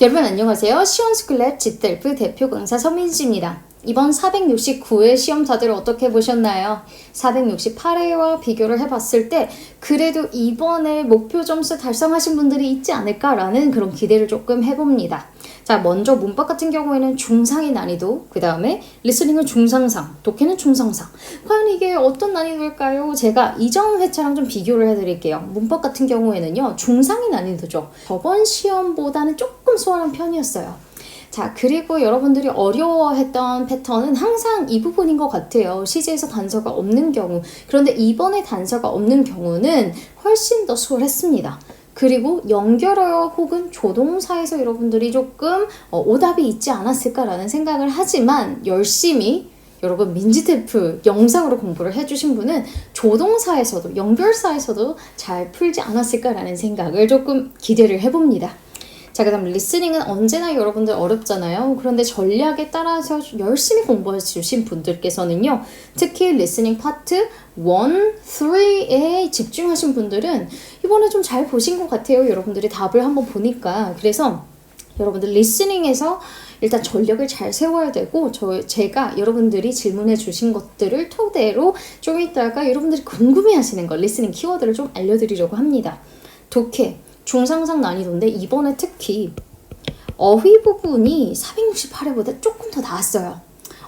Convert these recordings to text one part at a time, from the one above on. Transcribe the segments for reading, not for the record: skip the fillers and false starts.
여러분 안녕하세요. 시원스쿨랩 지텔프 대표 강사 서민지입니다. 이번 469회 시험 다들 어떻게 보셨나요? 468회와 비교를 해봤을 때 그래도 이번에 목표 점수 달성하신 분들이 있지 않을까라는 그런 기대를 조금 해봅니다. 자, 먼저 문법 같은 경우에는 중상의 난이도, 그 다음에 리스닝은 중상상, 독해는 중상상. 과연 이게 어떤 난이도일까요? 제가 이전 회차랑 좀 비교를 해드릴게요. 문법 같은 경우에는요, 중상의 난이도죠. 저번 시험보다는 조금 수월한 편이었어요. 자, 그리고 여러분들이 어려워했던 패턴은 항상 이 부분인 것 같아요. 시제에서 단서가 없는 경우. 그런데 이번에 단서가 없는 경우는 훨씬 더 수월했습니다. 그리고 연결어요 혹은 조동사에서 여러분들이 조금 오답이 있지 않았을까라는 생각을 하지만 열심히 여러분 민지테프 영상으로 공부를 해주신 분은 조동사에서도 연결사에서도 잘 풀지 않았을까라는 생각을 조금 기대를 해봅니다. 자, 그 다음 리스닝은 언제나 여러분들 어렵잖아요. 그런데 전략에 따라서 열심히 공부해 주신 분들께서는요. 특히 리스닝 파트 1, 3에 집중하신 분들은 이번에 좀 잘 보신 것 같아요. 여러분들이 답을 한번 보니까. 그래서 여러분들 리스닝에서 일단 전략을 잘 세워야 되고 제가 여러분들이 질문해 주신 것들을 토대로 좀 이따가 여러분들이 궁금해 하시는 거 리스닝 키워드를 좀 알려드리려고 합니다. 독해 중상상 난이도인데 이번에 특히 어휘 부분이 468회보다 조금 더 나았어요.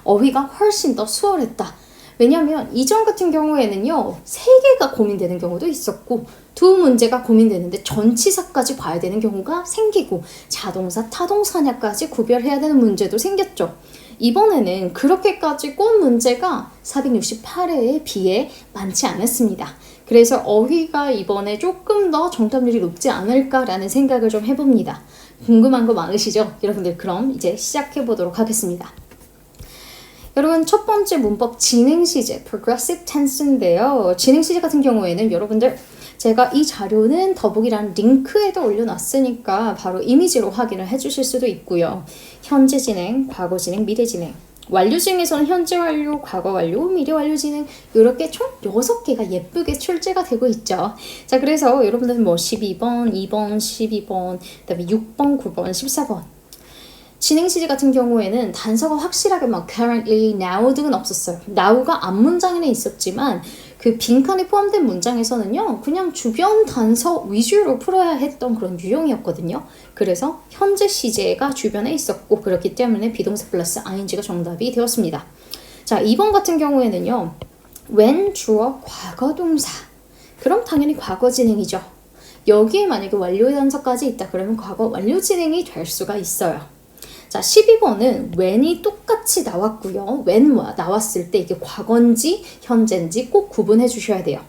어휘가 훨씬 더 수월했다. 왜냐하면 이전 같은 경우에는요. 3개가 고민되는 경우도 있었고 2 문제가 고민되는데 전치사까지 봐야 되는 경우가 생기고 자동사, 타동사냐까지 구별해야 되는 문제도 생겼죠. 이번에는 그렇게까지 꼭 문제가 468회에 비해 많지 않았습니다. 그래서 어휘가 이번에 조금 더 정답률이 높지 않을까라는 생각을 좀 해봅니다. 궁금한 거 많으시죠? 여러분들 그럼 이제 시작해 보도록 하겠습니다. 여러분 첫 번째 문법 진행시제 Progressive Tense인데요. 진행시제 같은 경우에는 여러분들 제가 이 자료는 더보기란 링크에도 올려놨으니까 바로 이미지로 확인을 해주실 수도 있고요. 현재 진행, 과거 진행, 미래 진행. 완료 중에서는 현재 완료, 과거 완료, 미래 완료 진행 이렇게 총 6개가 예쁘게 출제가 되고 있죠. 자, 그래서 여러분들은 뭐 12번, 2번, 12번, 그 다음에 6번, 9번, 14번 진행시제 같은 경우에는 단서가 확실하게 막 currently, now 등은 없었어요. now가 앞문장에는 있었지만 그 빈칸에 포함된 문장에서는요. 그냥 주변 단서 위주로 풀어야 했던 그런 유형이었거든요. 그래서 현재 시제가 주변에 있었고 그렇기 때문에 비동사 플러스 ing가 정답이 되었습니다. 자, 2번 같은 경우에는요. when 주어 과거동사 그럼 당연히 과거 진행이죠. 여기에 만약에 완료 단서까지 있다 그러면 과거 완료 진행이 될 수가 있어요. 자, 12번은 when이 똑같이 나왔고요. when 나왔을 때 이게 과거인지 현재인지 꼭 구분해 주셔야 돼요.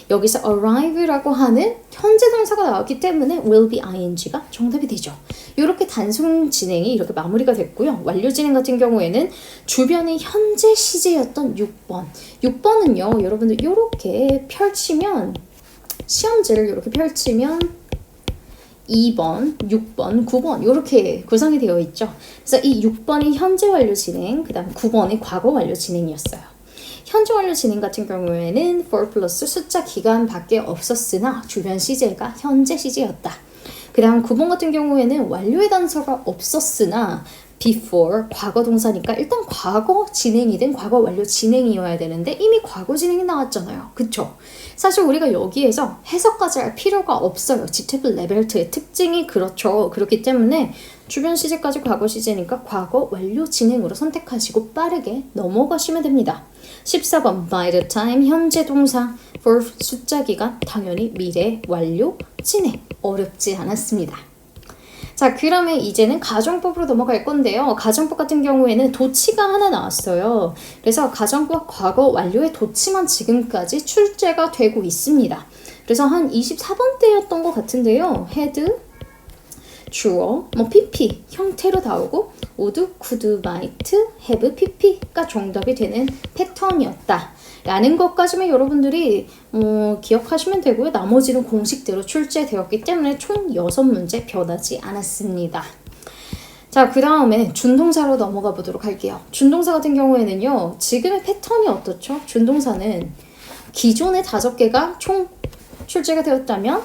여기서 arrive라고 하는 현재 동사가 나왔기 때문에 will be ing가 정답이 되죠. 이렇게 단순 진행이 이렇게 마무리가 됐고요. 완료 진행 같은 경우에는 주변이 현재 시제였던 6번. 6번은요. 여러분들 이렇게 펼치면 시험지를 이렇게 펼치면 2번, 6번, 9번 이렇게 구성이 되어 있죠. 그래서 이 6번이 현재 완료 진행, 그 다음 9번이 과거 완료 진행이었어요. 현재 완료 진행 같은 경우에는 for 플러스 숫자 기간밖에 없었으나 주변 시제가 현재 시제였다. 그 다음 9번 같은 경우에는 완료의 단서가 없었으나 before 과거 동사니까 일단 과거 진행이든 과거 완료 진행이어야 되는데 이미 과거 진행이 나왔잖아요. 그쵸? 사실 우리가 여기에서 해석까지 할 필요가 없어요. 지테블 레벨트의 특징이 그렇죠. 그렇기 때문에 주변 시제까지 과거 시제니까 과거 완료 진행으로 선택하시고 빠르게 넘어가시면 됩니다. 14번 by the time 현재 동사 for 숫자 기간 당연히 미래 완료 진행 어렵지 않았습니다. 자, 그러면 이제는 가정법으로 넘어갈 건데요. 가정법 같은 경우에는 도치가 하나 나왔어요. 그래서 가정법 과거 완료의 도치만 지금까지 출제가 되고 있습니다. 그래서 한 24번대였던 것 같은데요. had, 주어, 뭐 pp 형태로 나오고 would, could, might, have, pp가 정답이 되는 패턴이었다. 라는 것까지만 여러분들이 기억하시면 되고요. 나머지는 공식대로 출제되었기 때문에 총 6문제 변하지 않았습니다. 자, 그 다음에 준동사로 넘어가 보도록 할게요. 준동사 같은 경우에는요. 지금의 패턴이 어떻죠? 준동사는 기존의 5개가 총 출제가 되었다면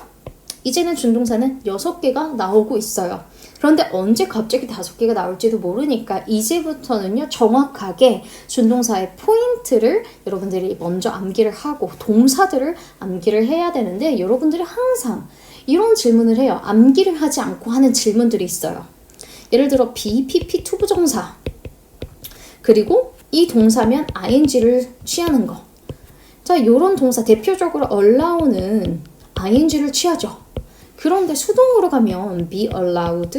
이제는 준동사는 6개가 나오고 있어요. 그런데 언제 갑자기 5개가 나올지도 모르니까 이제부터는요, 정확하게 준동사의 포인트를 여러분들이 먼저 암기를 하고 동사들을 암기를 해야 되는데, 여러분들이 항상 이런 질문을 해요. 암기를 하지 않고 하는 질문들이 있어요. 예를 들어 BPP 투부정사, 그리고 이 동사면 ing를 취하는 거. 자, 이런 동사 대표적으로 allow는 ing를 취하죠. 그런데 수동으로 가면 be allowed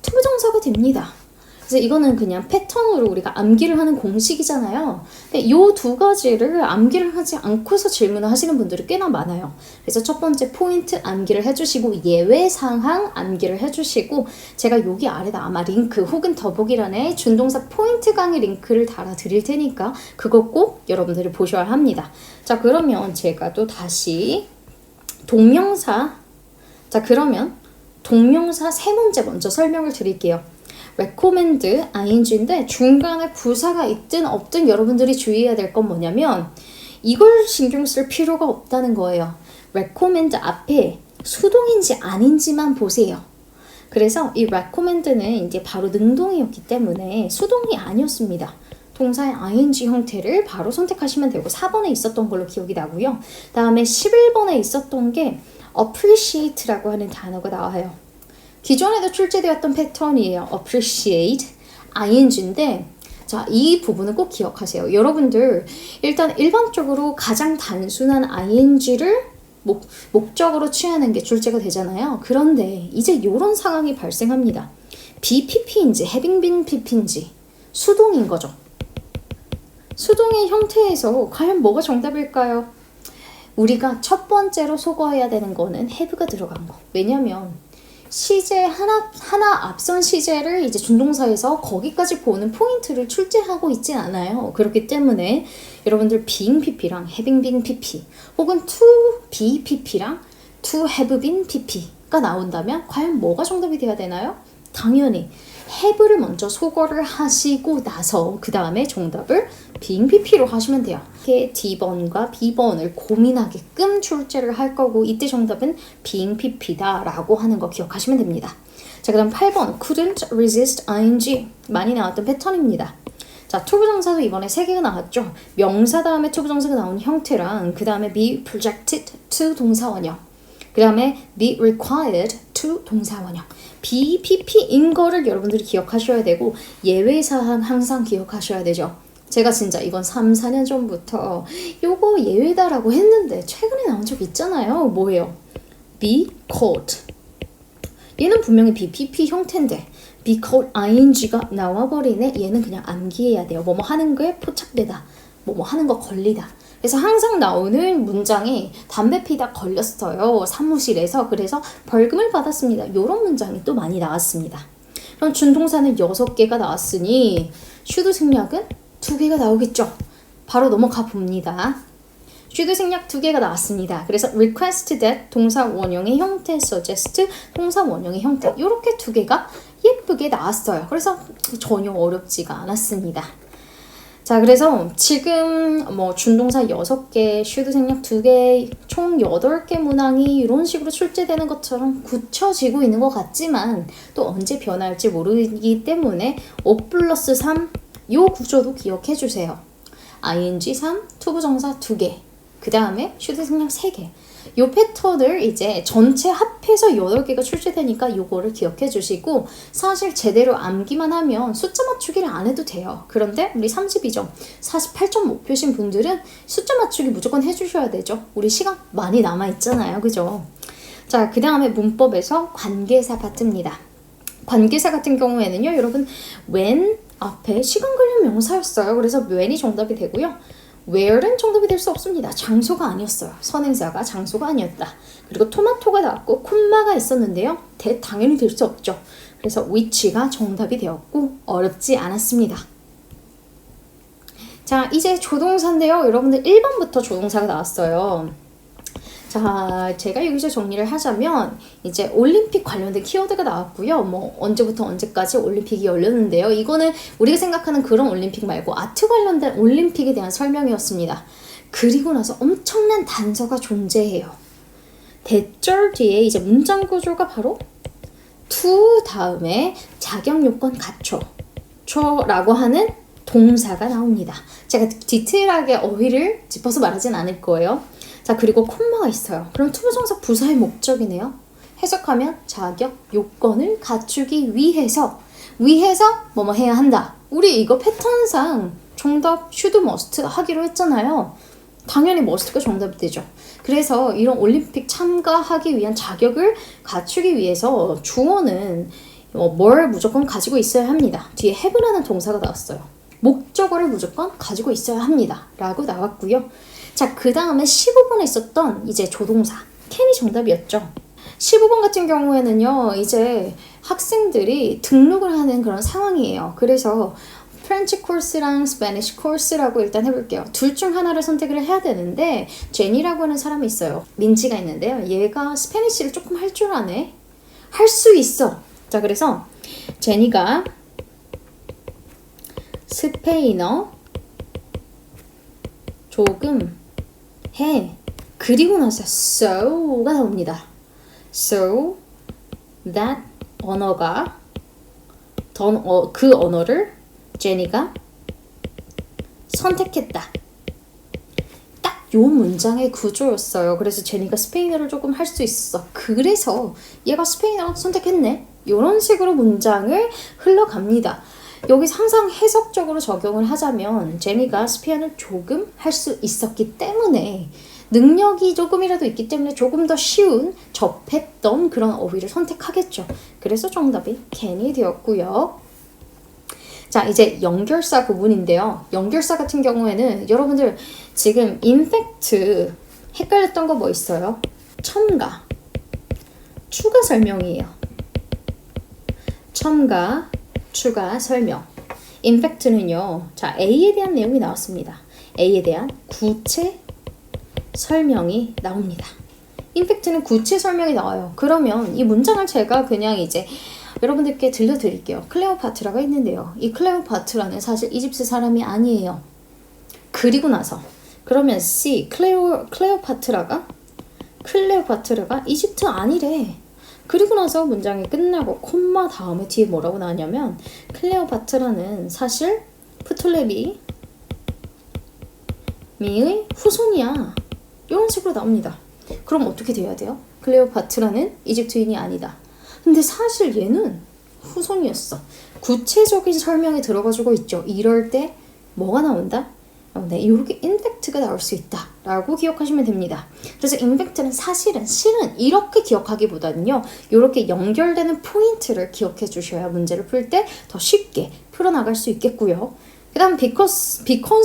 투부정사가 됩니다. 그래서 이거는 그냥 패턴으로 우리가 암기를 하는 공식이잖아요. 근데 이 두 가지를 암기를 하지 않고서 질문을 하시는 분들이 꽤나 많아요. 그래서 첫 번째 포인트 암기를 해주시고 예외 상황 암기를 해주시고, 제가 여기 아래다 아마 링크 혹은 더보기란에 준동사 포인트 강의 링크를 달아 드릴 테니까 그거 꼭 여러분들이 보셔야 합니다. 자, 그러면 제가 또 다시 동명사, 자 그러면 동명사 세 문제 먼저 설명을 드릴게요. recommend ing인데 중간에 부사가 있든 없든 여러분들이 주의해야 될 건 뭐냐면 이걸 신경 쓸 필요가 없다는 거예요. recommend 앞에 수동인지 아닌지만 보세요. 그래서 이 recommend는 이제 바로 능동이었기 때문에 수동이 아니었습니다. 동사의 ing 형태를 바로 선택하시면 되고 4번에 있었던 걸로 기억이 나고요. 다음에 11번에 있었던 게 appreciate라고 하는 단어가 나와요. 기존에도 출제되었던 패턴이에요. appreciate, ing인데 자, 이 부분을 꼭 기억하세요. 여러분들 일단 일반적으로 가장 단순한 ing를 목적으로 취하는 게 출제가 되잖아요. 그런데 이제 이런 상황이 발생합니다. BPP인지 having been PP인지 수동인 거죠. 수동의 형태에서 과연 뭐가 정답일까요? 우리가 첫 번째로 소거해야 되는 거는 have가 들어간 거. 왜냐면 시제 하나 앞선 시제를 이제 준동사에서 거기까지 보는 포인트를 출제하고 있진 않아요. 그렇기 때문에 여러분들 being pp랑 having been pp 혹은 to be pp랑 to have been pp가 나온다면 과연 뭐가 정답이 돼야 되나요? 당연히 have를 먼저 소거를 하시고 나서 그 다음에 정답을 being pp로 하시면 돼요. 이렇게 D번과 B번을 고민하게끔 출제를 할 거고 이때 정답은 being pp다 라고 하는 거 기억하시면 됩니다. 자, 그 다음 8번 couldn't resist ing 많이 나왔던 패턴입니다. 자, 투부정사도 이번에 3개가 나왔죠. 명사 다음에 투부정사가 나온 형태랑 그 다음에 be projected to 동사원형, 그 다음에 be required to 동사원형. BPP인 거를 여러분들이 기억하셔야 되고 예외사항 항상 기억하셔야 되죠. 제가 진짜 이건 3, 4년 전부터 요거 예외다라고 했는데 최근에 나온 적 있잖아요. 뭐예요? be called. 얘는 분명히 BPP 형태인데 be called ing가 나와버리네. 얘는 그냥 암기해야 돼요. 뭐뭐 하는 거에 포착되다. 뭐뭐 하는 거 걸리다. 그래서 항상 나오는 문장이 담배 피다 걸렸어요. 사무실에서. 그래서 벌금을 받았습니다. 이런 문장이 또 많이 나왔습니다. 그럼 준동사는 6개가 나왔으니 should 생략은 2개가 나오겠죠. 바로 넘어가 봅니다. should 생략 2개가 나왔습니다. 그래서 request that 동사 원형의 형태, suggest 동사 원형의 형태 이렇게 2개가 예쁘게 나왔어요. 그래서 전혀 어렵지가 않았습니다. 자, 그래서 지금 뭐 준동사 6개, should 생략 2개, 총 8개 문항이 이런 식으로 출제되는 것처럼 굳혀지고 있는 것 같지만 또 언제 변할지 모르기 때문에 5+3 요 구조도 기억해 주세요. ing 3, 투부정사 2개, 그 다음에 should 생략 3개. 요 패턴을 이제 전체 합해서 8개가 출제되니까 요거를 기억해 주시고, 사실 제대로 암기만 하면 숫자 맞추기를 안 해도 돼요. 그런데 우리 32점, 48점 목표신 분들은 숫자 맞추기 무조건 해주셔야 되죠. 우리 시간 많이 남아있잖아요. 그죠? 자, 그 다음에 문법에서 관계사 파트입니다. 관계사 같은 경우에는요, 여러분 when 앞에 시간 관련 명사였어요. 그래서 when이 정답이 되고요. where는 정답이 될 수 없습니다. 장소가 아니었어요. 선행사가 장소가 아니었다. 그리고 토마토가 나왔고 콤마가 있었는데요. 당연히 될 수 없죠. 그래서 which가 정답이 되었고 어렵지 않았습니다. 자, 이제 조동사인데요. 여러분들 1번부터 조동사가 나왔어요. 자, 제가 여기서 정리를 하자면 이제 올림픽 관련된 키워드가 나왔고요. 뭐 언제부터 언제까지 올림픽이 열렸는데요. 이거는 우리가 생각하는 그런 올림픽 말고 아트 관련된 올림픽에 대한 설명이었습니다. 그리고 나서 엄청난 단서가 존재해요. 대절 뒤에 이제 문장 구조가 바로 to 다음에 자격 요건 갖춰 라고 하는 동사가 나옵니다. 제가 디테일하게 어휘를 짚어서 말하진 않을 거예요. 자, 그리고 콤마가 있어요. 그럼 투부정사 부사의 목적이네요. 해석하면 자격 요건을 갖추기 위해서 뭐뭐 해야 한다. 우리 이거 패턴상 정답 should, must 하기로 했잖아요. 당연히 must가 정답이 되죠. 그래서 이런 올림픽 참가하기 위한 자격을 갖추기 위해서 주어는 뭘 무조건 가지고 있어야 합니다. 뒤에 have라는 동사가 나왔어요. 목적어를 무조건 가지고 있어야 합니다. 라고 나왔고요. 자, 그 다음에 15번에 있었던 이제 조동사 can이 정답이었죠. 15번 같은 경우에는요, 이제 학생들이 등록을 하는 그런 상황이에요. 그래서 프렌치 코스랑 스페니쉬 코스라고 일단 해볼게요. 둘 중 하나를 선택을 해야 되는데 제니라고 하는 사람이 있어요. 민지가 있는데요. 얘가 스페니쉬를 조금 할 줄 아네. 할 수 있어. 자, 그래서 제니가 스페인어 조금 해. 그리고 나서 so가 나옵니다. So that 언어가 그 언어를 제니가 선택했다. 딱 요 문장의 구조였어요. 그래서 제니가 스페인어를 조금 할 수 있어. 그래서 얘가 스페인어 선택했네. 이런 식으로 문장을 흘러갑니다. 여기서 항상 해석적으로 적용을 하자면 제니가 스페인어를 조금 할 수 있었기 때문에 능력이 조금이라도 있기 때문에 조금 더 쉬운 접했던 그런 어휘를 선택하겠죠. 그래서 정답이 can이 되었고요. 자, 이제 연결사 부분인데요. 연결사 같은 경우에는 여러분들 지금 in fact 헷갈렸던 거 뭐 있어요? 첨가, 추가 설명이에요. 첨가, 추가 설명. in fact는요. 자, A에 대한 내용이 나왔습니다. A에 대한 구체 설명이 나옵니다. in fact는 구체 설명이 나와요. 그러면 이 문장을 제가 그냥 이제 여러분들께 들려드릴게요. 클레오파트라가 있는데요. 이 클레오파트라는 사실 이집트 사람이 아니에요. 그리고 나서 그러면 C 클레오파트라가 이집트 아니래. 그리고 나서 문장이 끝나고 콤마 다음에 뒤에 뭐라고 나왔냐면 클레오파트라는 사실 프톨레미의 후손이야. 이런 식으로 나옵니다. 그럼 어떻게 돼야 돼요? 클레오파트라는 이집트인이 아니다. 근데 사실 얘는 후손이었어. 구체적인 설명이 들어가지고 있죠. 이럴 때 뭐가 나온다? 네, 이렇게 인팩트가 나올 수 있다 라고 기억하시면 됩니다. 그래서 인팩트는 사실은 실은 이렇게 기억하기보다는요, 이렇게 연결되는 포인트를 기억해 주셔야 문제를 풀 때 더 쉽게 풀어나갈 수 있겠고요. 그 다음 because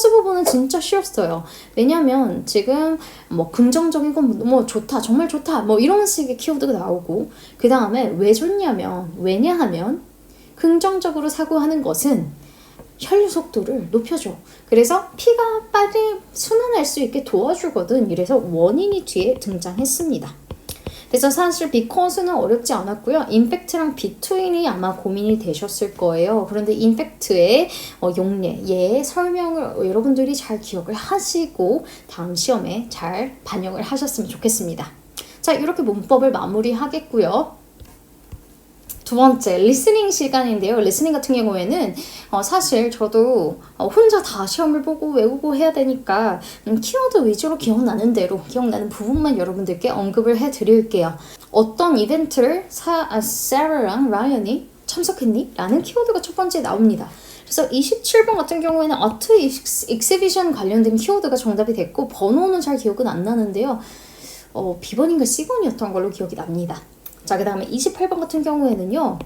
부분은 진짜 쉬웠어요. 왜냐면 지금 뭐 긍정적인 건 뭐 좋다, 정말 좋다, 뭐 이런 식의 키워드가 나오고, 그 다음에 왜 좋냐면, 왜냐하면 긍정적으로 사고하는 것은 혈류 속도를 높여줘. 그래서 피가 빨리 순환할 수 있게 도와주거든. 이래서 원인이 뒤에 등장했습니다. 그래서 사실 because는 어렵지 않았고요. 인팩트랑 between이 아마 고민이 되셨을 거예요. 그런데 인팩트의 용례, 얘의 설명을 여러분들이 잘 기억을 하시고 다음 시험에 잘 반영을 하셨으면 좋겠습니다. 자, 이렇게 문법을 마무리하겠고요. 두 번째, 리스닝 시간인데요. 리스닝 같은 경우에는 사실 저도 혼자 다 시험을 보고 외우고 해야 되니까 키워드 위주로 기억나는 대로, 기억나는 부분만 여러분들께 언급을 해드릴게요. 어떤 이벤트를 사라랑 라이언이 참석했니? 라는 키워드가 첫 번째 나옵니다. 그래서 27번 같은 경우에는 아트 익시비션 관련된 키워드가 정답이 됐고, 번호는 잘 기억은 안 나는데요. B번인가 C번이었던 걸로 기억이 납니다. 자, 그 다음에 28번 같은 경우에는요,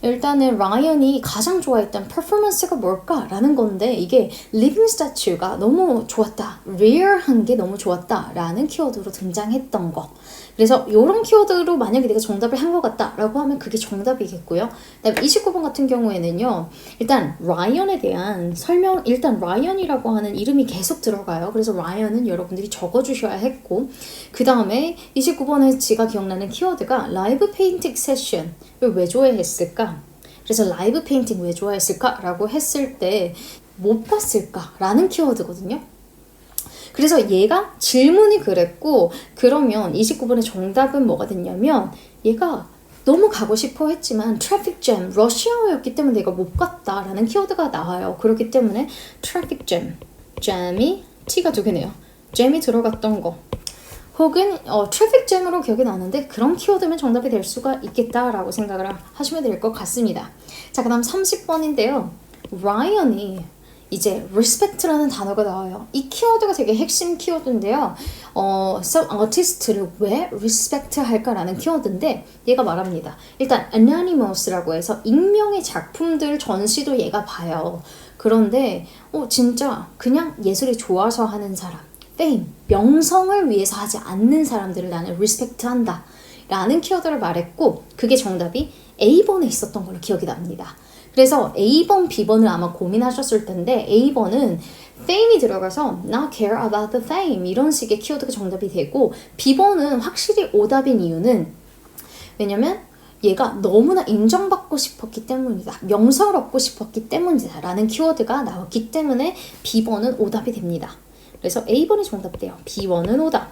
일단은 라이언이 가장 좋아했던 퍼포먼스가 뭘까라는 건데, 이게 living statue가 너무 좋았다, rare한 게 너무 좋았다 라는 키워드로 등장했던 거. 그래서 이런 키워드로 만약에 내가 정답을 한 것 같다 라고 하면 그게 정답이겠고요. 그다음에 29번 같은 경우에는요, 일단 라이언에 대한 설명, 일단 라이언이라고 하는 이름이 계속 들어가요. 그래서 라이언은 여러분들이 적어주셔야 했고, 그 다음에 29번에 제가 기억나는 키워드가 라이브 페인팅 세션을 왜 좋아했을까? 그래서 라이브 페인팅 왜 좋아했을까? 라고 했을 때 못 봤을까? 라는 키워드거든요. 그래서 얘가 질문이 그랬고 그러면 29번의 정답은 뭐가 됐냐면 얘가 너무 가고 싶어 했지만 트래픽 잼, 러시아어였기 때문에 내가 못 갔다라는 키워드가 나와요. 그렇기 때문에 트래픽 잼, 잼이 T가 두 개네요. 잼이 들어갔던 거 혹은 트래픽 잼으로 기억이 나는데 그런 키워드면 정답이 될 수가 있겠다라고 생각을 하시면 될 것 같습니다. 자, 그 다음 30번인데요. 라이언이 이제 respect라는 단어가 나와요. 이 키워드가 되게 핵심 키워드인데요. 아티스트를 왜 respect 할까라는 키워드인데 얘가 말합니다. 일단 anonymous라고 해서 익명의 작품들 전시도 얘가 봐요. 그런데 진짜 그냥 예술이 좋아서 하는 사람, fame, 명성을 위해서 하지 않는 사람들을 나는 respect 한다 라는 키워드를 말했고 그게 정답이 A번에 있었던 걸로 기억이 납니다. 그래서 A번, B번을 아마 고민하셨을 텐데 A번은 fame이 들어가서 not care about the fame 이런 식의 키워드가 정답이 되고 B번은 확실히 오답인 이유는 왜냐면 얘가 너무나 인정받고 싶었기 때문이다. 명성을 얻고 싶었기 때문이다 라는 키워드가 나왔기 때문에 B번은 오답이 됩니다. 그래서 A번이 정답돼요. B번은 오답.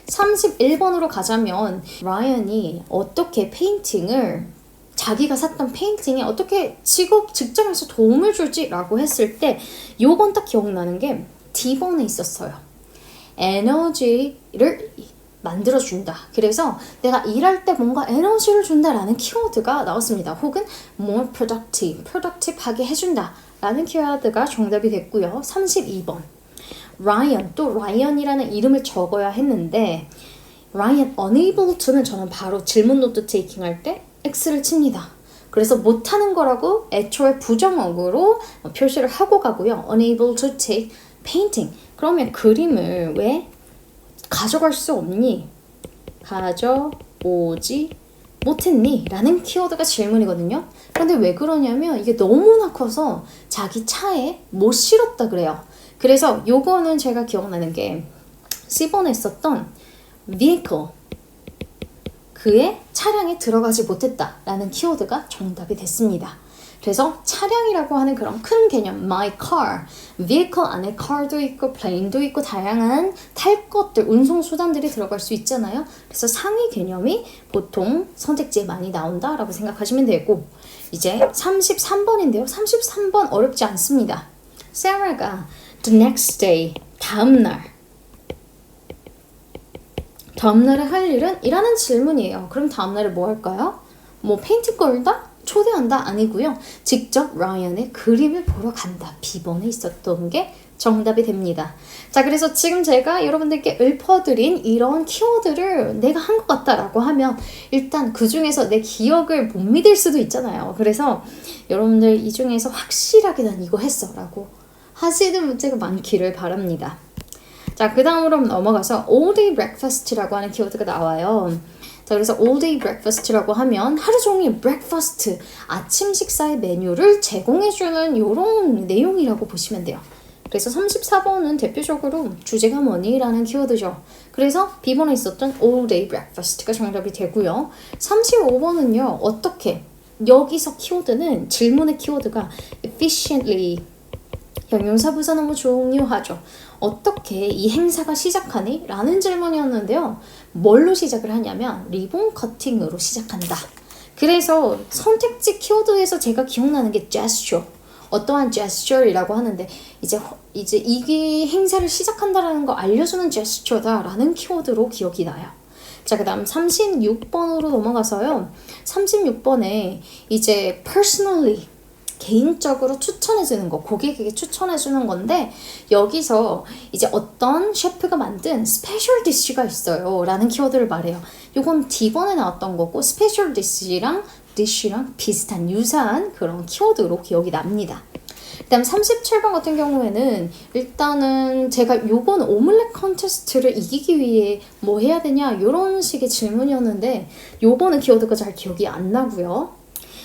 31번으로 가자면 라이언이 어떻게 페인팅을 자기가 샀던 페인팅에 어떻게 직장에서 도움을 줄지라고 했을 때 요건 딱 기억나는 게 D번에 있었어요. 에너지를 만들어준다. 그래서 내가 일할 때 뭔가 에너지를 준다라는 키워드가 나왔습니다. 혹은 more productive하게 해준다 라는 키워드가 정답이 됐고요. 32번 라이언, 또 라이언이라는 이름을 적어야 했는데 라이언 unable to는 저는 바로 질문 노트 테이킹 할 때 X를 칩니다. 그래서 못하는 거라고 애초에 부정어구로 표시를 하고 가고요. unable to take painting. 그러면 그림을 왜 가져갈 수 없니? 가져오지 못했니? 라는 키워드가 질문이거든요. 그런데 왜 그러냐면 이게 너무나 커서 자기 차에 못 실었다 그래요. 그래서 요거는 제가 기억나는 게 C번에 있었던 vehicle 그의 차량에 들어가지 못했다라는 키워드가 정답이 됐습니다. 그래서 차량이라고 하는 그런 큰 개념, my car, vehicle 안에 car도 있고 plane도 있고 다양한 탈 것들, 운송 수단들이 들어갈 수 있잖아요. 그래서 상위 개념이 보통 선택지에 많이 나온다라고 생각하시면 되고 이제 33번인데요. 33번 어렵지 않습니다. Sarah가 the next day, 다음날에 할 일은? 이라는 질문이에요. 그럼 다음날에 뭐 할까요? 뭐 페인트 걸다? 초대한다? 아니고요. 직접 라이언의 그림을 보러 간다. B번에 있었던 게 정답이 됩니다. 자, 그래서 지금 제가 여러분들께 읊어드린 이런 키워드를 내가 한 것 같다라고 하면 일단 그 중에서 내 기억을 못 믿을 수도 있잖아요. 그래서 여러분들 이 중에서 확실하게 난 이거 했어 라고 하시는 문제가 많기를 바랍니다. 자, 그 다음으로 넘어가서 all day breakfast라고 하는 키워드가 나와요. 자, 그래서 all day breakfast라고 하면 하루 종일 breakfast, 아침 식사의 메뉴를 제공해주는 이런 내용이라고 보시면 돼요. 그래서 34번은 대표적으로 주제가 뭐니? 라는 키워드죠. 그래서 B번에 있었던 all day breakfast가 정답이 되고요. 35번은요. 어떻게? 여기서 키워드는 질문의 키워드가 efficiently 형용사 부사 너무 중요하죠. 어떻게 이 행사가 시작하니? 라는 질문이었는데요. 뭘로 시작을 하냐면 리본 커팅으로 시작한다. 그래서 선택지 키워드에서 제가 기억나는 게 gesture. 어떠한 gesture이라고 하는데 이제 이게 행사를 시작한다라는 거 알려주는 gesture다라는 키워드로 기억이 나요. 자, 그 다음 36번으로 넘어가서요. 36번에 이제 personally 개인적으로 추천해주는 거, 고객에게 추천해주는 건데 여기서 이제 어떤 셰프가 만든 스페셜 디쉬가 있어요 라는 키워드를 말해요. 요건 D번에 나왔던 거고 스페셜 디쉬랑 비슷한 유사한 그런 키워드로 기억이 납니다. 그 다음 37번 같은 경우에는 일단은 제가 요건 오믈렛 컨테스트를 이기기 위해 뭐 해야 되냐 이런 식의 질문이었는데 요거는 키워드가 잘 기억이 안 나고요.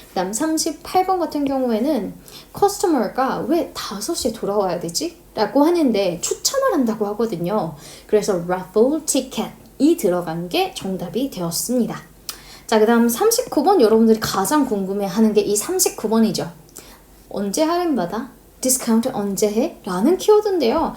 그 다음 38번 같은 경우에는 커스터머가 왜 5시에 돌아와야 되지? 라고 하는데 추첨을 한다고 하거든요. 그래서 raffle ticket이 들어간 게 정답이 되었습니다. 자, 그 다음 39번 여러분들이 가장 궁금해하는 게 이 39번이죠. 언제 할인받아? 디스카운트 언제 해? 라는 키워드인데요.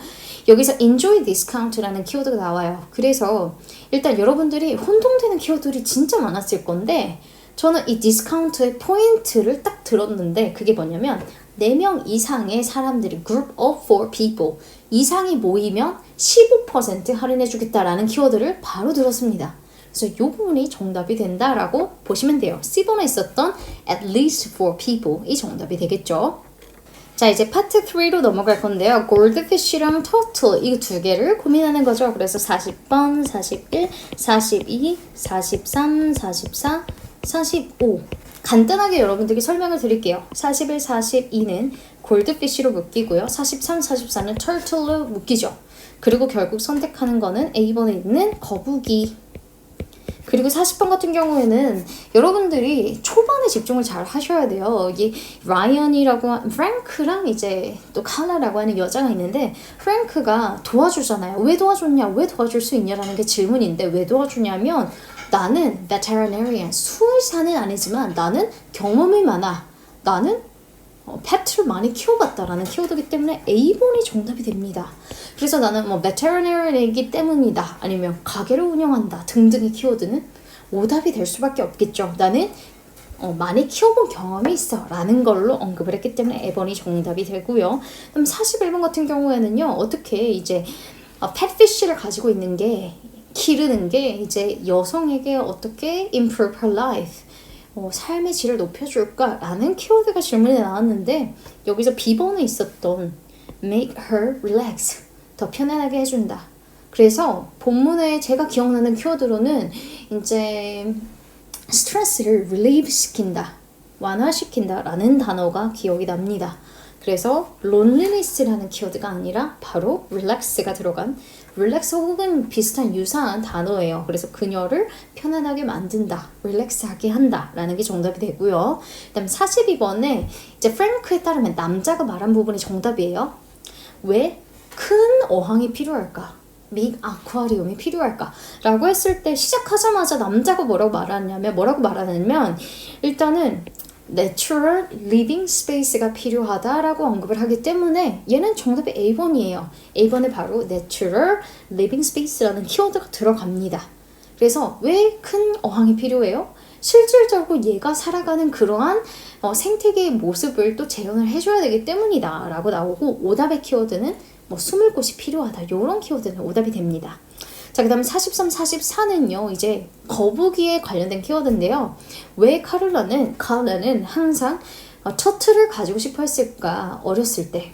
여기서 enjoy discount라는 키워드가 나와요. 그래서 일단 여러분들이 혼동되는 키워드들이 진짜 많았을 건데 저는 이 디스카운트의 포인트를 딱 들었는데 그게 뭐냐면 4명 이상의 사람들이 group of 4 people 이상이 모이면 15% 할인해 주겠다라는 키워드를 바로 들었습니다. 그래서 이 부분이 정답이 된다라고 보시면 돼요. C번에 있었던 at least 4 people 이 정답이 되겠죠. 자, 이제 파트 3로 넘어갈 건데요. Goldfish랑 Turtle 이 두 개를 고민하는 거죠. 그래서 40번, 41, 42, 43, 44, 45 간단하게 여러분들께 설명을 드릴게요. 41, 42는 골드피쉬로 묶이고요. 43, 44는 turtle로 묶이죠. 그리고 결국 선택하는 거는 A번에 있는 거북이. 그리고 40번 같은 경우에는 여러분들이 초반에 집중을 잘 하셔야 돼요. 이게 라이언이라고 프랭크랑 이제 또 칼라라고 하는 여자가 있는데 프랭크가 도와주잖아요. 왜 도와줬냐? 왜 도와줄 수 있냐라는 게 질문인데 왜 도와주냐면 나는 veterinarian, 수의사는 아니지만 나는 경험이 많아. 나는 펫을 많이 키워봤다라는 키워드이기 때문에 A번이 정답이 됩니다. 그래서 나는 뭐 veterinarian이기 때문이다. 아니면 가게를 운영한다. 등등의 키워드는 오답이 될 수밖에 없겠죠. 나는 많이 키워본 경험이 있어 라는 걸로 언급을 했기 때문에 A번이 정답이 되고요. 그럼 41번 같은 경우에는요. 어떻게 이제 펫피쉬를 가지고 있는 게 기르는 게 이제 여성에게 어떻게 improve her life 삶의 질을 높여줄까라는 키워드가 질문에 나왔는데 여기서 B번에 있었던 make her relax 더 편안하게 해준다. 그래서 본문에 제가 기억나는 키워드로는 이제 스트레스를 relieve 시킨다, 완화시킨다 라는 단어가 기억이 납니다. 그래서 loneliness라는 키워드가 아니라 바로 relax가 들어간 relax 혹은 비슷한 유사한 단어예요. 그래서 그녀를 편안하게 만든다, relax하게 한다 라는 게 정답이 되고요. 그 다음에 42번에 이제 프랭크에 따르면 남자가 말한 부분이 정답이에요. 왜 큰 어항이 필요할까? 빅 아쿠아리움이 필요할까? 라고 했을 때 시작하자마자 남자가 뭐라고 말하냐면 일단은 Natural Living Space가 필요하다라고 언급을 하기 때문에 얘는 정답이 A번이에요. A번에 바로 Natural Living Space라는 키워드가 들어갑니다. 그래서 왜 큰 어항이 필요해요? 실질적으로 얘가 살아가는 그러한 생태계의 모습을 또 재현을 해줘야 되기 때문이다 라고 나오고 오답의 키워드는 뭐 숨을 곳이 필요하다 이런 키워드는 오답이 됩니다. 자, 그 다음에 43, 44는요, 이제 거북이에 관련된 키워드인데요. 왜 카를라는 항상 터틀을 가지고 싶어 했을까, 어렸을 때.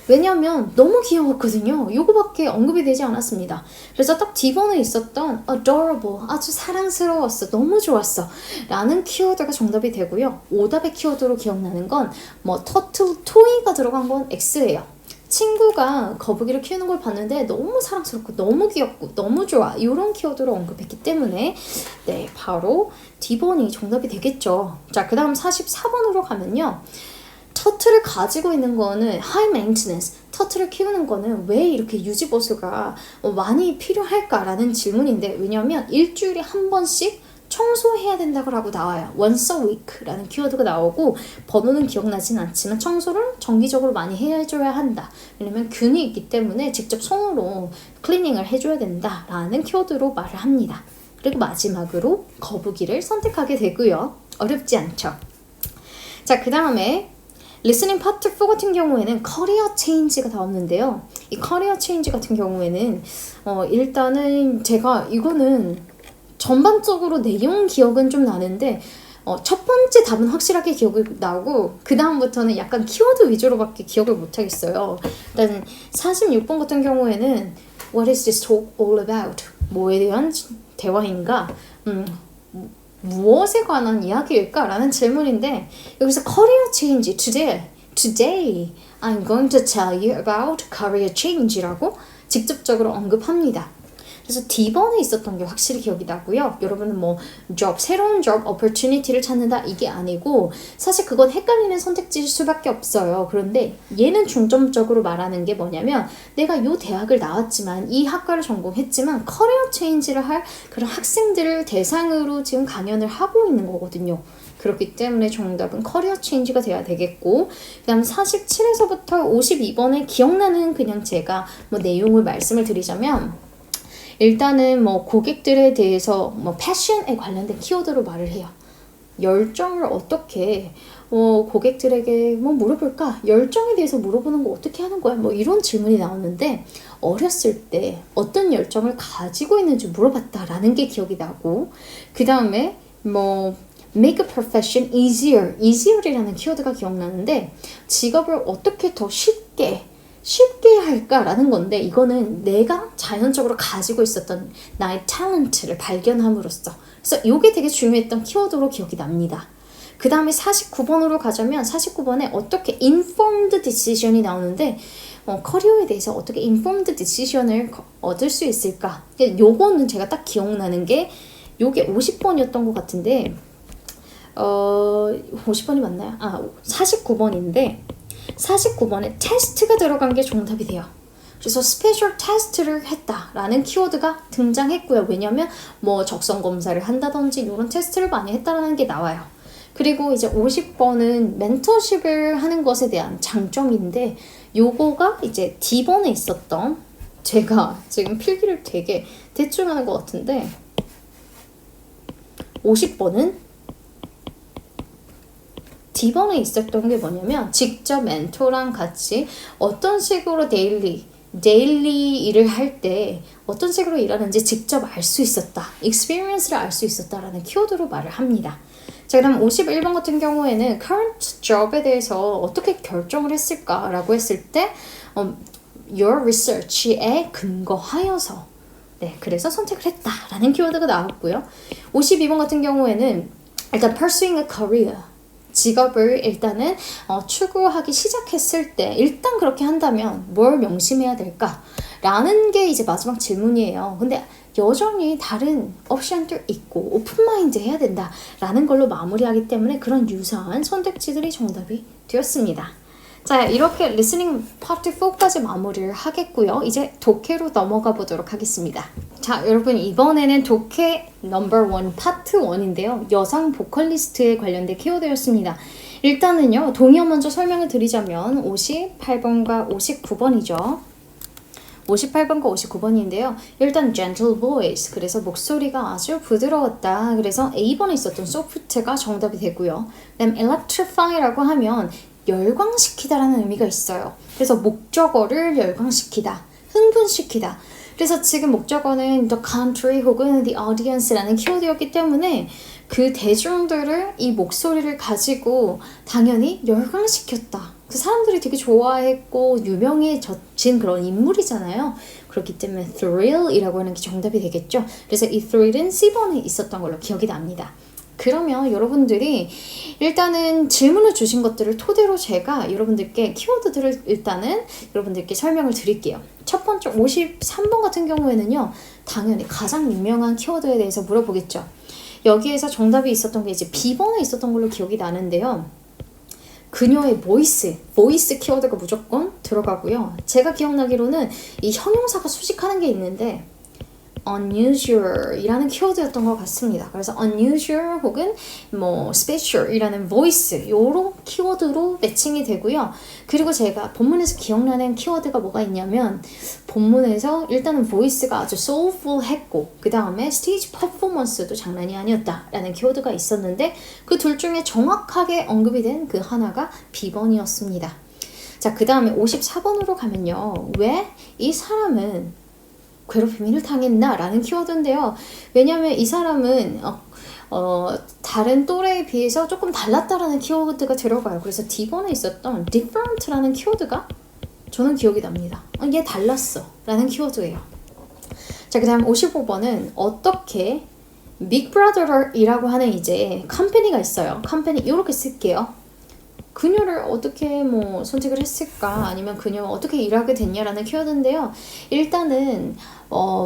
왜냐면 너무 귀여웠거든요. 요거밖에 언급이 되지 않았습니다. 그래서 딱 D번에 있었던 adorable, 아주 사랑스러웠어, 너무 좋았어 라는 키워드가 정답이 되고요. 오답의 키워드로 기억나는 건 뭐 터틀 토이가 들어간 건 X예요. 친구가 거북이를 키우는 걸 봤는데 너무 사랑스럽고 너무 귀엽고 너무 좋아 이런 키워드로 언급했기 때문에 네 바로 D번이 정답이 되겠죠. 자, 그 다음 44번으로 가면요. 터틀을 가지고 있는 거는 high maintenance, 터틀을 키우는 거는 왜 이렇게 유지보수가 많이 필요할까라는 질문인데 왜냐면 일주일에 한 번씩 청소해야 된다고 나와요. once a week라는 키워드가 나오고 번호는 기억나진 않지만 청소를 정기적으로 많이 해줘야 한다. 왜냐면 균이 있기 때문에 직접 손으로 클리닝을 해줘야 된다라는 키워드로 말을 합니다. 그리고 마지막으로 거북이를 선택하게 되고요. 어렵지 않죠? 자, 그 다음에 리스닝 파트 4 같은 경우에는 커리어 체인지가 나왔는데요. 이 커리어 체인지 같은 경우에는 일단은 제가 이거는 전반적으로 내용 기억은 좀 나는데 첫 번째 답은 확실하게 기억이 나고 그 다음부터는 약간 키워드 위주로밖에 기억을 못하겠어요. 일단 46번 같은 경우에는 What is this talk all about? 뭐에 대한 대화인가? 무엇에 관한 이야기일까? 라는 질문인데 여기서 career change, today I'm going to tell you about career change라고 직접적으로 언급합니다. 그래서 D번에 있었던 게 확실히 기억이 나고요. 여러분은 뭐 새로운 job opportunity를 찾는다 이게 아니고 사실 그건 헷갈리는 선택지일 수밖에 없어요. 그런데 얘는 중점적으로 말하는 게 뭐냐면 내가 이 대학을 나왔지만 이 학과를 전공했지만 커리어 체인지를 할 그런 학생들을 대상으로 지금 강연을 하고 있는 거거든요. 그렇기 때문에 정답은 커리어 체인지가 돼야 되겠고, 그 다음 47에서부터 52번에 기억나는 그냥 제가 뭐 내용을 말씀을 드리자면, 일단은 뭐 고객들에 대해서 뭐 패션에 관련된 키워드로 말을 해요. 열정을 어떻게 고객들에게 뭐 물어볼까? 열정에 대해서 물어보는 거 어떻게 하는 거야? 뭐 이런 질문이 나오는데, 어렸을 때 어떤 열정을 가지고 있는지 물어봤다라는 게 기억이 나고, 그 다음에 뭐 make a profession easier이라는 키워드가 기억나는데, 직업을 어떻게 더 쉽게 할까라는 건데, 이거는 내가 자연적으로 가지고 있었던 나의 탤런트를 발견함으로써, 그래서 이게 되게 중요했던 키워드로 기억이 납니다. 그 다음에 49번으로 가자면 49번에 어떻게 informed decision이 나오는데, 커리어에 대해서 어떻게 informed decision을 얻을 수 있을까? 요거는 제가 딱 기억나는 게 요게 50번이었던 것 같은데 50번이 맞나요? 49번인데 49번에 테스트가 들어간 게 정답이 돼요. 그래서 스페셜 테스트를 했다라는 키워드가 등장했고요. 왜냐면 뭐 적성 검사를 한다든지 이런 테스트를 많이 했다라는 게 나와요. 그리고 이제 50번은 멘토십을 하는 것에 대한 장점인데, 요거가 이제 D번에 있었던, 제가 지금 필기를 되게 대충 하는 것 같은데, 50번은 D번에 있었던 게 뭐냐면, 직접 멘토랑 같이 어떤 식으로 데일리 일을 할 때 어떤 식으로 일하는지 직접 알 수 있었다, experience를 알 수 있었다라는 키워드로 말을 합니다. 자, 그 다음 51번 같은 경우에는 current job에 대해서 어떻게 결정을 했을까라고 했을 때 your research에 근거하여서, 네, 그래서 선택을 했다라는 키워드가 나왔고요. 52번 같은 경우에는 일단 pursuing a career, 직업을 일단은 추구하기 시작했을 때 일단 그렇게 한다면 뭘 명심해야 될까? 라는 게 이제 마지막 질문이에요. 근데 여전히 다른 옵션도 있고 오픈마인드 해야 된다 라는 걸로 마무리하기 때문에 그런 유사한 선택지들이 정답이 되었습니다. 자, 이렇게 리스닝 파트 4까지 마무리를 하겠고요. 이제 독해로 넘어가 보도록 하겠습니다. 자, 여러분, 이번에는 독해 넘버 1 파트 1인데요. 여성 보컬리스트에 관련된 키워드였습니다. 일단은요, 동의어 먼저 설명을 드리자면 58번과 59번이죠. 58번과 59번인데요. 일단 gentle voice, 그래서 목소리가 아주 부드러웠다. 그래서 A번에 있었던 soft가 정답이 되고요. 그다음 electrify라고 하면 열광시키다라는 의미가 있어요. 그래서 목적어를 열광시키다, 흥분시키다. 그래서 지금 목적어는 the country 혹은 the audience라는 키워드였기 때문에 그 대중들을 이 목소리를 가지고 당연히 열광시켰다. 그 사람들이 되게 좋아했고 유명해진 그런 인물이잖아요. 그렇기 때문에 thrill이라고 하는 게 정답이 되겠죠. 그래서 이 thrill은 C번에 있었던 걸로 기억이 납니다. 그러면 여러분들이 일단은 질문을 주신 것들을 토대로 제가 여러분들께 키워드들을 일단은 여러분들께 설명을 드릴게요. 첫 번째 53번 같은 경우에는요, 당연히 가장 유명한 키워드에 대해서 물어보겠죠. 여기에서 정답이 있었던 게 이제 B번에 있었던 걸로 기억이 나는데요. 그녀의 보이스 키워드가 무조건 들어가고요. 제가 기억나기로는 이 형용사가 수식하는 게 있는데 unusual 이라는 키워드였던 것 같습니다. 그래서 unusual 혹은 뭐 special 이라는 voice 요런 키워드로 매칭이 되고요. 그리고 제가 본문에서 기억나는 키워드가 뭐가 있냐면, 본문에서 일단은 voice가 아주 soulful 했고 그 다음에 stage performance도 장난이 아니었다 라는 키워드가 있었는데, 그 둘 중에 정확하게 언급이 된 그 하나가 B번이었습니다. 자, 그 다음에 54번으로 가면요, 왜 이 사람은 괴롭힘을 당했나? 라는 키워드인데요. 왜냐하면 이 사람은 다른 또래에 비해서 조금 달랐다라는 키워드가 들어가요. 그래서 D번에 있었던 different라는 키워드가 저는 기억이 납니다. 얘 달랐어 라는 키워드예요. 자, 그 다음 55번은 어떻게 Big Brother이라고 하는 이제 컴퍼니가 있어요. 컴퍼니 이렇게 쓸게요. 그녀를 어떻게 뭐 선택을 했을까, 아니면 그녀가 어떻게 일하게 됐냐라는 키워드인데요. 일단은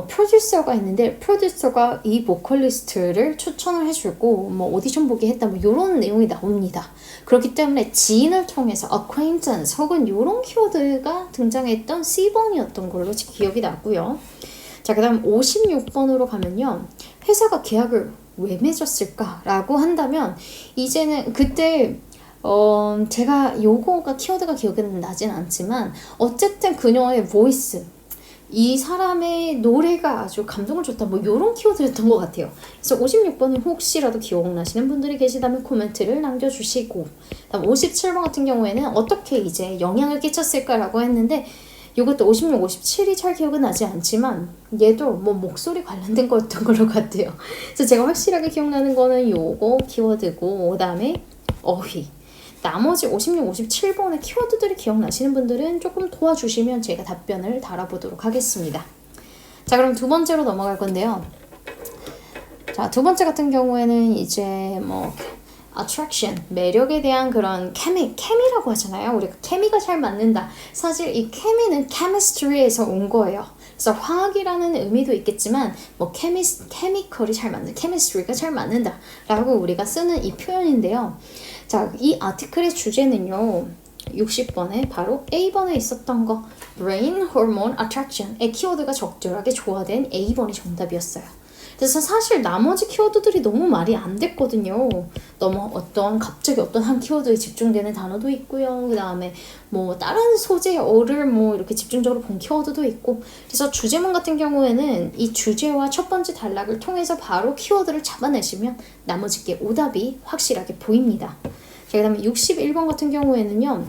프로듀서가 있는데 프로듀서가 이 보컬리스트를 추천을 해주고 뭐 오디션 보게 했다, 뭐 이런 내용이 나옵니다. 그렇기 때문에 지인을 통해서 acquaintance 혹은 이런 키워드가 등장했던 C번이었던 걸로 기억이 나고요. 자, 그 다음 56번으로 가면요, 회사가 계약을 왜 맺었을까라고 한다면 이제는 그때 제가 요거가 키워드가 기억은 나진 않지만 어쨌든 그녀의 보이스 이 사람의 노래가 아주 감동을 줬다 뭐 요런 키워드였던 것 같아요. 그래서 56번은 혹시라도 기억나시는 분들이 계시다면 코멘트를 남겨주시고 다음 57번 같은 경우에는 어떻게 이제 영향을 끼쳤을까라고 했는데 이것도 56, 57이 잘 기억은 나지 않지만 얘도 뭐 목소리 관련된 거였던 걸로 같아요. 그래서 제가 확실하게 기억나는 거는 요거 키워드고 그 다음에 어휘 나머지 56, 57번의 키워드들이 기억나시는 분들은 조금 도와주시면 제가 답변을 달아보도록 하겠습니다. 자, 그럼 두 번째로 넘어갈 건데요. 자, 두 번째 같은 경우에는 이제 뭐 attraction, 매력에 대한 그런 케미라고 하잖아요. 우리가 케미가 잘 맞는다. 사실 이 케미는 chemistry에서 온 거예요. 그래서 화학이라는 의미도 있겠지만 뭐 케미컬이 잘 맞는, chemistry가 잘 맞는다 라고 우리가 쓰는 이 표현인데요. 자, 이 아티클의 주제는요. 60번에 바로 A번에 있었던 거 brain hormone attraction의 키워드가 적절하게 조화된 A번이 정답이었어요. 그래서 사실 나머지 키워드들이 너무 말이 안 됐거든요. 너무 갑자기 어떤 한 키워드에 집중되는 단어도 있고요. 그 다음에 뭐 다른 소재어를 뭐 이렇게 집중적으로 본 키워드도 있고. 그래서 주제문 같은 경우에는 이 주제와 첫 번째 단락을 통해서 바로 키워드를 잡아내시면 나머지 게 오답이 확실하게 보입니다. 자, 그 다음에 61번 같은 경우에는요.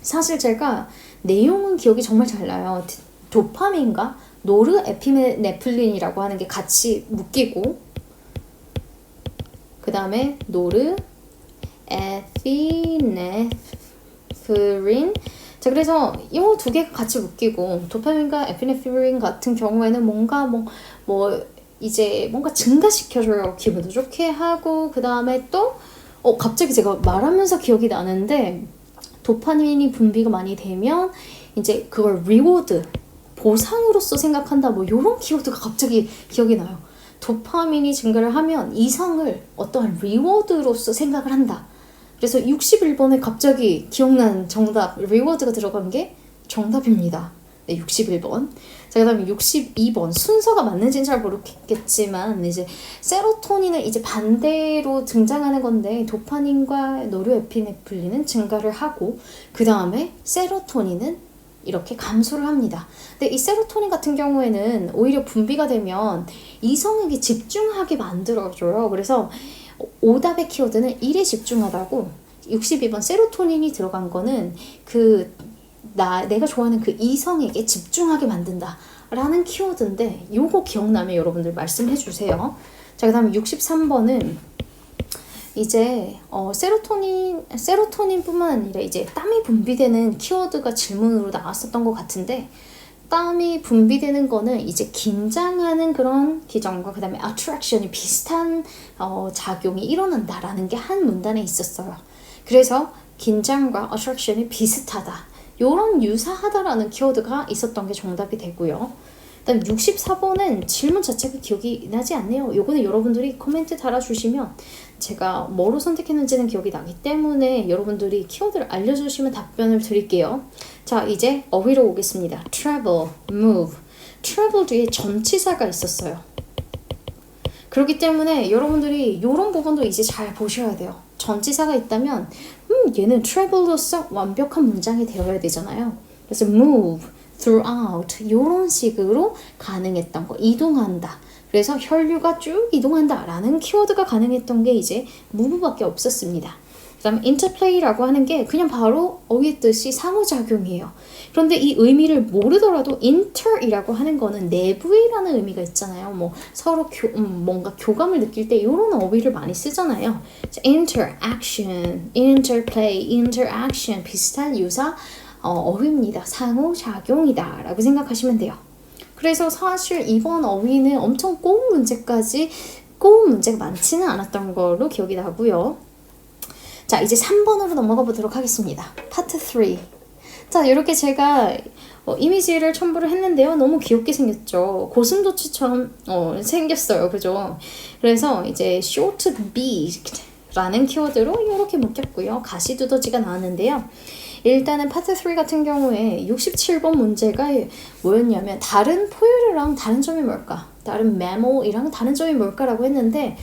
사실 제가 내용은 기억이 정말 잘 나요. 도파민과 노르에피네프린이라고 하는 게 같이 묶이고 그 다음에 노르에피네프린 자 그래서 이 두 개가 같이 묶이고 도파민과 에피네프린 같은 경우에는 뭔가 이제 뭔가 증가시켜줘요. 기분도 좋게 하고 그 다음에 또 갑자기 제가 말하면서 기억이 나는데 도파민이 분비가 많이 되면 이제 그걸 리워드 보상으로서 생각한다 뭐 이런 키워드가 갑자기 기억이 나요. 도파민이 증가를 하면 이상을 어떠한 리워드로서 생각을 한다. 그래서 61번에 갑자기 기억난 정답 리워드가 들어간 게 정답입니다. 네, 61번. 자, 그 다음에 62번 순서가 맞는지는 잘 모르겠지만 이제 세로토닌은 이제 반대로 등장하는 건데 도파민과 노르에피네프린은 증가를 하고 그 다음에 세로토닌은 이렇게 감소를 합니다. 근데 이 세로토닌 같은 경우에는 오히려 분비가 되면 이성에게 집중하게 만들어줘요. 그래서 오답의 키워드는 1에 집중하다고 62번 세로토닌이 들어간 거는 내가 좋아하는 그 이성에게 집중하게 만든다 라는 키워드인데 요거 기억나면 여러분들 말씀해 주세요. 자, 그 다음에 63번은 이제 세로토닌뿐만 아니라 이제 땀이 분비되는 키워드가 질문으로 나왔었던 것 같은데 땀이 분비되는 거는 이제 긴장하는 그런 기전과 그 다음에 attraction이 비슷한 작용이 일어난다라는 게 한 문단에 있었어요. 그래서 긴장과 attraction이 비슷하다. 요런 유사하다라는 키워드가 있었던 게 정답이 되고요. 그다음 64번은 질문 자체가 기억이 나지 않네요. 요거는 여러분들이 코멘트 달아주시면 제가 뭐로 선택했는지는 기억이 나기 때문에 여러분들이 키워드를 알려주시면 답변을 드릴게요. 자, 이제 어휘로 오겠습니다. travel, move. travel 뒤에 전치사가 있었어요. 그렇기 때문에 여러분들이 이런 부분도 이제 잘 보셔야 돼요. 전치사가 있다면 얘는 travel로서 완벽한 문장이 되어야 되잖아요. 그래서 move, throughout 이런 식으로 가능했던 거, 이동한다. 그래서 혈류가 쭉 이동한다 라는 키워드가 가능했던 게 이제 move밖에 없었습니다. 그 다음에 interplay라고 하는 게 그냥 바로 어휘 뜻이 상호작용이에요. 그런데 이 의미를 모르더라도 inter이라고 하는 거는 내부이라는 의미가 있잖아요. 뭐 서로 뭔가 교감을 느낄 때 이런 어휘를 많이 쓰잖아요. interaction, interplay, interaction 비슷한 유사 어휘입니다. 상호작용이다 라고 생각하시면 돼요. 그래서 사실 이번 어휘는 엄청 꼬운 문제가 많지는 않았던 걸로 기억이 나고요. 자, 이제 3번으로 넘어가 보도록 하겠습니다. 파트 3. 자, 이렇게 제가 이미지를 첨부를 했는데요. 너무 귀엽게 생겼죠. 고슴도치처럼 생겼어요. 그죠? 그래서 이제 short beak라는 키워드로 이렇게 묶였고요. 가시두더지가 나왔는데요. 일단은 파트 3 같은 경우에 67번 문제가 뭐였냐면 다른 포유류랑 다른 점이 뭘까? 다른 mammal이랑 다른 점이 뭘까라고 했는데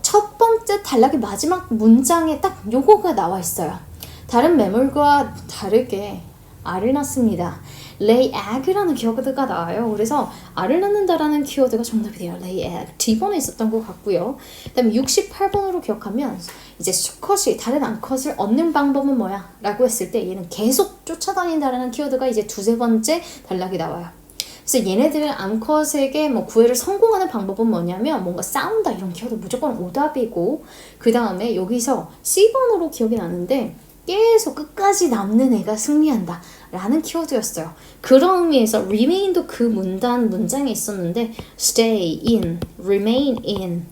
첫 번째 단락의 마지막 문장에 딱 요거가 나와 있어요. 다른 매물과 다르게 알을 낳습니다. lay egg라는 키워드가 나와요. 그래서 알을 낳는다라는 키워드가 정답이 돼요. lay egg. D번에 있었던 것 같고요. 그 다음에 68번으로 기억하면 이제 수컷이 다른 암컷을 얻는 방법은 뭐야? 라고 했을 때 얘는 계속 쫓아다닌다라는 키워드가 이제 두세 번째 단락이 나와요. 그래서 얘네들은 암컷에게 뭐 구애를 성공하는 방법은 뭐냐면 뭔가 싸운다 이런 키워드 무조건 오답이고 그 다음에 여기서 C번으로 기억이 나는데 계속 끝까지 남는 애가 승리한다 라는 키워드였어요. 그런 의미에서 remain도 그 문장에 있었는데 stay in, remain in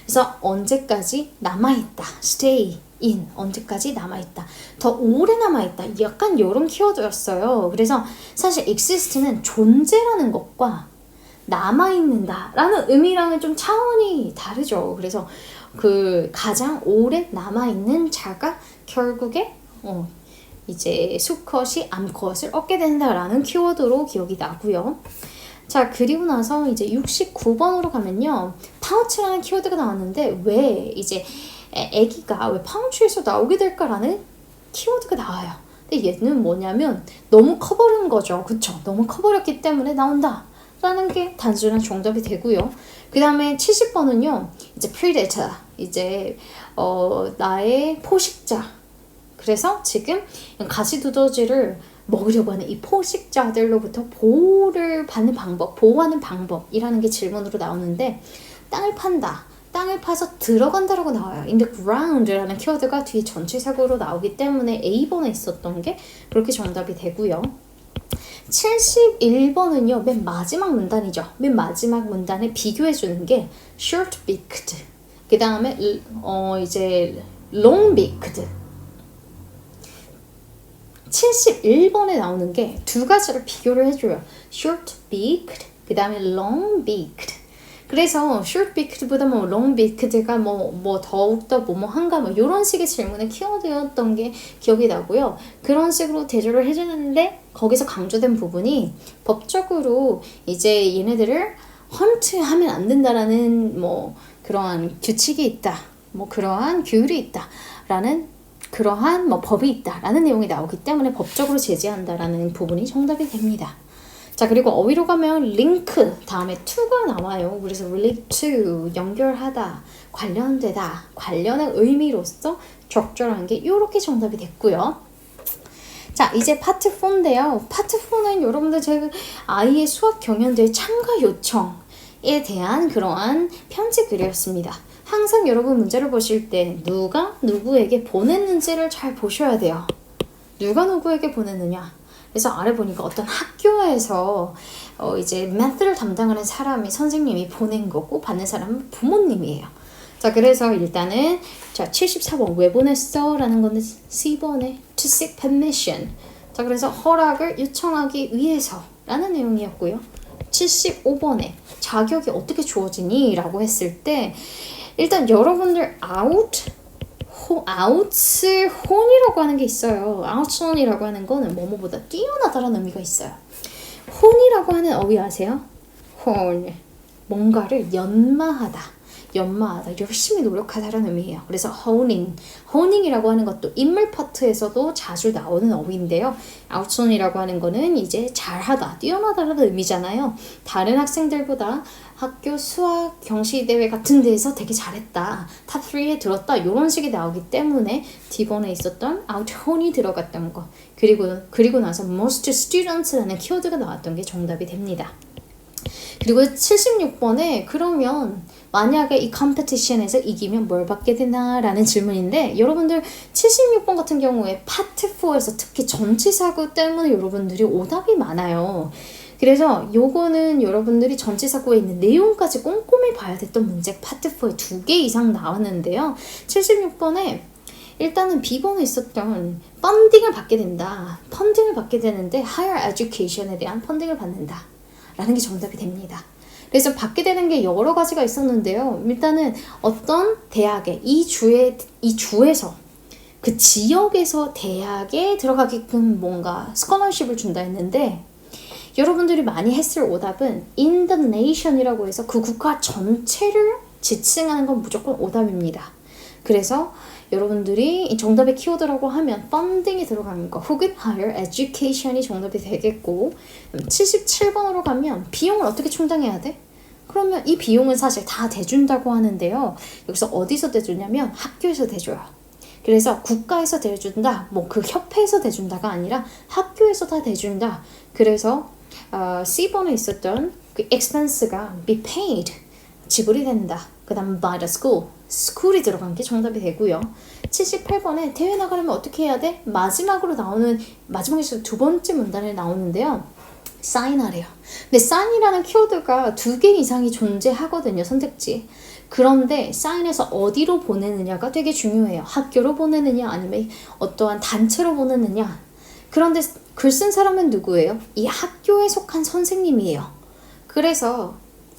그래서 언제까지 남아있다, stay in, 언제까지 남아있다, 더 오래 남아있다 약간 이런 키워드였어요. 그래서 사실 exist는 존재라는 것과 남아있는다 라는 의미랑은 좀 차원이 다르죠. 그래서 그 가장 오래 남아있는 자가 결국에 이제 수컷이 암컷을 얻게 된다라는 키워드로 기억이 나고요. 자, 그리고 나서 이제 69번으로 가면요. 파우치라는 키워드가 나왔는데 왜 이제 애기가 왜 파우치에서 나오게 될까라는 키워드가 나와요. 근데 얘는 뭐냐면 너무 커버린 거죠. 그쵸? 너무 커버렸기 때문에 나온다 라는 게 단순한 정답이 되고요. 그 다음에 70번은요. 이제 predator, 이제 나의 포식자. 그래서 지금 가시두더지를 먹으려고 하는 이 포식자들로부터 보호를 받는 방법, 보호하는 방법이라는 게 질문으로 나오는데 땅을 판다, 땅을 파서 들어간다라고 나와요. in the ground라는 키워드가 뒤에 전치사구로 나오기 때문에 A번에 있었던 게 그렇게 정답이 되고요. 71번은요. 맨 마지막 문단이죠. 맨 마지막 문단에 비교해주는 게 short-beaked, 그 다음에 이제 long-beaked. 71번에 나오는 게 두 가지를 비교를 해줘요. short-beaked, 그 다음에 long-beaked. 그래서 short-beaked보다 뭐 long-beaked가 뭐 더욱더 뭐뭐한가 뭐 이런 식의 질문의 키워드였던 게 기억이 나고요. 그런 식으로 대조를 해주는데 거기서 강조된 부분이 법적으로 이제 얘네들을 헌트하면 안 된다라는 뭐 그러한 규칙이 있다, 뭐 그러한 규율이 있다라는 그러한 뭐 법이 있다라는 내용이 나오기 때문에 법적으로 제재한다라는 부분이 정답이 됩니다. 자, 그리고 어휘로 가면 link 다음에 to가 나와요. 그래서 relate to, 연결하다, 관련되다, 관련의 의미로서 적절한 게 이렇게 정답이 됐고요. 자, 이제 파트 4인데요. 파트 4는 여러분들 제 아이의 수학 경연대회 참가 요청에 대한 그러한 편지 글이었습니다. 항상 여러분 문제를 보실 때 누가 누구에게 보냈는지를 잘 보셔야 돼요. 누가 누구에게 보냈느냐. 그래서 아래 보니까 어떤 학교에서 이제 매스를 담당하는 사람이 선생님이 보낸 거고 받는 사람은 부모님이에요. 자, 그래서 일단은 자 74번 왜 보냈어? 라는 건데 C번에 to seek permission. 자, 그래서 허락을 요청하기 위해서 라는 내용이었고요. 75번에 자격이 어떻게 주어지니? 라고 했을 때 일단 여러분들 out을 혼이라고 하는 게 있어요. out선이라고 하는 거는 뭐뭐보다 뛰어나다라는 의미가 있어요. 혼이라고 하는 어휘 아세요? 혼, 뭔가를 연마하다, 열심히 노력하다라는 의미예요. 그래서 honing,이라고 하는 것도 인물 파트에서도 자주 나오는 어휘인데요. out선이라고 하는 거는 이제 잘하다, 뛰어나다라는 의미잖아요. 다른 학생들보다 학교 수학 경시대회 같은 데에서 되게 잘했다, 탑 3에 들었다 이런 식이 나오기 때문에 D번에 있었던 out-hon이 들어갔던 거, 그리고 나서 most students라는 키워드가 나왔던 게 정답이 됩니다. 그리고 76번에 그러면 만약에 이 컴피티션에서 이기면 뭘 받게 되나 라는 질문인데 여러분들 76번 같은 경우에 파트 4에서 특히 전치사구 때문에 여러분들이 오답이 많아요. 그래서 요거는 여러분들이 전치사구에 있는 내용까지 꼼꼼히 봐야 됐던 문제 파트 4에 2개 이상 나왔는데요. 76번에 일단은 B번에 있었던 펀딩을 받게 된다. 펀딩을 받게 되는데 higher education에 대한 펀딩을 받는다 라는 게 정답이 됩니다. 그래서 받게 되는 게 여러 가지가 있었는데요. 일단은 어떤 대학에 이 주에서 그 지역에서 대학에 들어가게끔 뭔가 스콜러십을 준다 했는데 여러분들이 많이 했을 오답은 in the nation이라고 해서 그 국가 전체를 지칭하는 건 무조건 오답입니다. 그래서 여러분들이 정답의 키워드라고 하면 펀딩이 들어가는 거 혹은 higher education이 정답이 되겠고 77번으로 가면 비용을 어떻게 충당해야 돼? 그러면 이 비용은 사실 다 대준다고 하는데요. 여기서 어디서 대주냐면 학교에서 대줘요. 그래서 국가에서 대준다, 뭐 그 협회에서 대준다가 아니라 학교에서 다 대준다. 그래서 C번에 있었던 그 expense가 be paid, 지불이 된다. 그 다음 by the school, school이 들어간 게 정답이 되고요. 78번에 대회 나가려면 어떻게 해야 돼? 마지막으로 나오는, 마지막에서 두 번째 문단에 나오는데요. 사인하래요. 근데 사인이라는 키워드가 2개 이상이 존재하거든요, 선택지. 그런데 사인해서 어디로 보내느냐가 되게 중요해요. 학교로 보내느냐 아니면 어떠한 단체로 보내느냐. 그런데 글 쓴 사람은 누구예요? 이 학교에 속한 선생님이에요. 그래서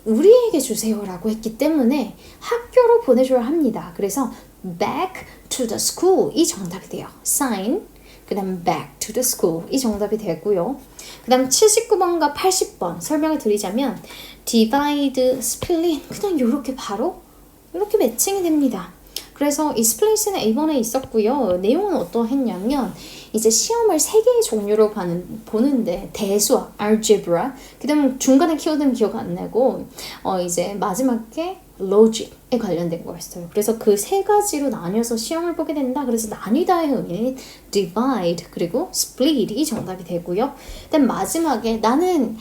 우리에게 주세요 라고 했기 때문에 학교로 보내줘야 합니다. 그래서 back to the school 이 정답이 돼요. sign, 그 다음 back to the school 이 정답이 되고요. 그 다음 79번과 80번 설명을 드리자면 divide, split 그냥 이렇게 바로 이렇게 매칭이 됩니다. 그래서 이 스플릿은 A번에 있었고요. 내용은 어떠했냐면 이제 시험을 3개의 종류로 보는데 대수학, algebra, 그 다음 중간에 키워드는 기억 안 나고 이제 마지막에 logic에 관련된 거였어요. 그래서 그 3가지로 나뉘어서 시험을 보게 된다. 그래서 나뉘다의 의미는 divide 그리고 split이 정답이 되고요. 그다음 마지막에 나는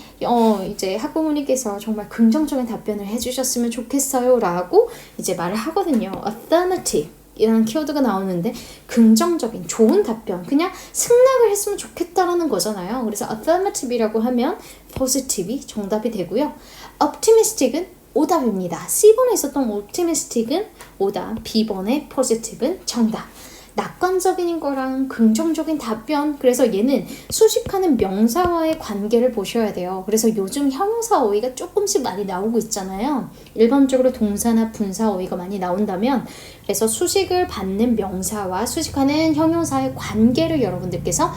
이제 학부모님께서 정말 긍정적인 답변을 해주셨으면 좋겠어요 라고 이제 말을 하거든요. affirmative 이라는 키워드가 나오는데 긍정적인 좋은 답변 그냥 승낙을 했으면 좋겠다라는 거잖아요. 그래서 affirmative이라고 하면 positive이 정답이 되고요. optimistic은 오답입니다. C번에 있었던 optimistic은 오답, B번에 positive은 정답. 낙관적인 거랑 긍정적인 답변. 그래서 얘는 수식하는 명사와의 관계를 보셔야 돼요. 그래서 요즘 형용사 어휘가 조금씩 많이 나오고 있잖아요. 일반적으로 동사나 분사 어휘가 많이 나온다면 그래서 수식을 받는 명사와 수식하는 형용사의 관계를 여러분들께서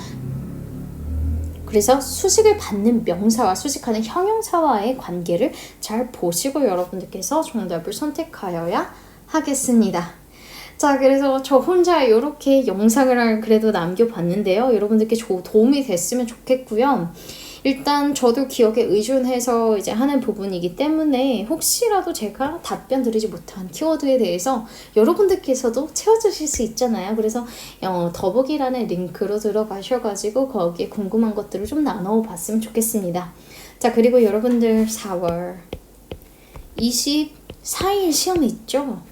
그래서 수식을 받는 명사와 수식하는 형용사와의 관계를 잘 보시고 여러분들께서 정답을 선택하여야 하겠습니다. 자, 그래서 저 혼자 이렇게 영상을 그래도 남겨봤는데요. 여러분들께 도움이 됐으면 좋겠고요. 일단 저도 기억에 의존해서 이제 하는 부분이기 때문에 혹시라도 제가 답변 드리지 못한 키워드에 대해서 여러분들께서도 채워주실 수 있잖아요. 그래서 더보기란의 링크로 들어가셔가지고 거기에 궁금한 것들을 좀 나눠봤으면 좋겠습니다. 자, 그리고 여러분들 4월 24일 시험이 있죠.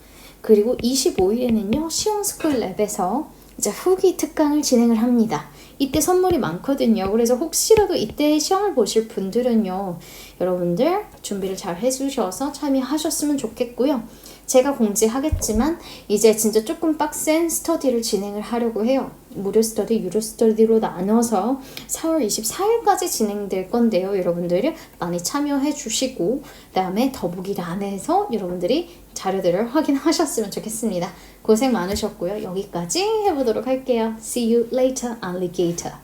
그리고 25일에는요 시험스쿨랩에서 이제 후기 특강을 진행을 합니다. 이때 선물이 많거든요. 그래서 혹시라도 이때 시험을 보실 분들은요 여러분들 준비를 잘 해주셔서 참여하셨으면 좋겠고요. 제가 공지하겠지만 이제 진짜 조금 빡센 스터디를 진행을 하려고 해요. 무료 스터디, 유료 스터디로 나눠서 4월 24일까지 진행될 건데요. 여러분들이 많이 참여해 주시고 그 다음에 더보기란에서 여러분들이 자료들을 확인하셨으면 좋겠습니다. 고생 많으셨고요. 여기까지 해보도록 할게요. See you later, alligator.